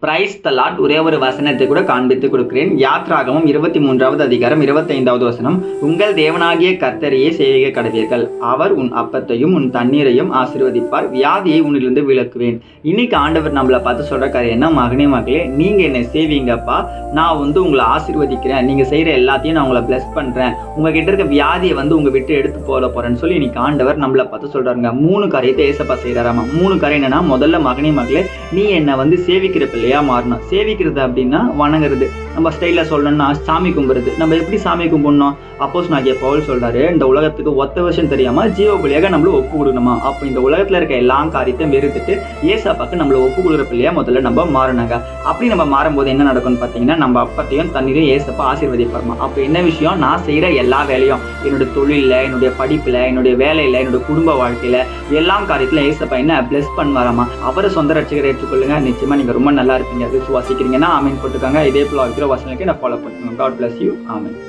Praise the Lord. ஒரே ஒரு வசனத்தை கூட காண்பித்து கொடுக்கிறேன். யாத்ராகமம் 23வது அதிகாரம் 25வது வசனம். உங்கள் தேவனாகிய கர்த்தரையே சேவிக்க கடவீர்கள். அவர் உன் அப்பத்தையும் உன் தண்ணீரையும் ஆசீர்வதிப்பார். வியாதியை உன்னிலிருந்து விலக்குவேன். இன்னைக்கு ஆண்டவர் நம்மளை பார்த்து சொல்ற காரியம் என்ன? மகனே மகளே, நீங்க என்னை சேவிங்கப்பா, நான் உங்களை ஆசீர்வதிக்கிறேன். நீங்க செய்யற எல்லாத்தையும் நான் உங்களை பிளஸ் பண்றேன். உங்ககிட்ட இருக்க வியாதியை உங்க விட்டு எடுத்து போறேன்னு சொல்லி இன்னைக்கு ஆண்டவர் நம்மளை பார்த்து சொல்றாருங்க. 3 காரியத்தை ஏசப்பா செய்யறாராமா. 3 காரியம் என்னன்னா, முதல்ல மகனே மகளே, நீ என்னை சேவிக்கிற பிள்ளையா மாறணும். சேவிக்கிறது அப்படின்னா வணங்குறது. நம்ம ஸ்டைல சொல்லணும்னா சாமி கும்பிடுறது. நம்ம எப்படி சாமி கும்பிடணும்? அப்போஸ்தலனாகிய பவுல் சொல்றாரு, இந்த உலகத்துக்கு ஒத்த விஷயம் தெரியாம ஜீவ பலியாக நம்மள ஒப்பு கொடுக்கணுமா. அப்போ இந்த உலகத்துல இருக்க எல்லா காரியத்தையும் வெறுத்துட்டு ஏசப்பாக்கு நம்மள ஒப்பு கொடுக்குற பிள்ளையா முதல்ல நம்ம மாறணுங்க. அப்படி நம்ம மாறும்போது என்ன நடக்கும்னு பாத்தீங்கன்னா, நம்ம அப்பத்தையும் தண்ணீரையும் ஏசப்பா ஆசீர்வதிப்பாருமா. அப்ப என்ன விஷயம்? நான் செய்யற எல்லா வேலையும், என்னுடைய தொழில, என்னுடைய படிப்புல, என்னுடைய வேலையில, என்னுடைய குடும்ப வாழ்க்கையில, எல்லா காரியத்துல ஏசப்பா என்ன பிளஸ் பண்ணுவாராமா. அவரை சொந்த ரட்சகரை ஏற்றுக்கொள்ளுங்க. நிச்சயமா நீங்க ரொம்ப நல்லா இருப்பீங்க. விசுவாசிக்கிறீங்கன்னா ஆமீன் போட்டுக்காங்க. இதே போல வைக்கிற வசனத்தை நான் ஃபாலோ பண்ணுங்க. God bless you. ஆமீன்.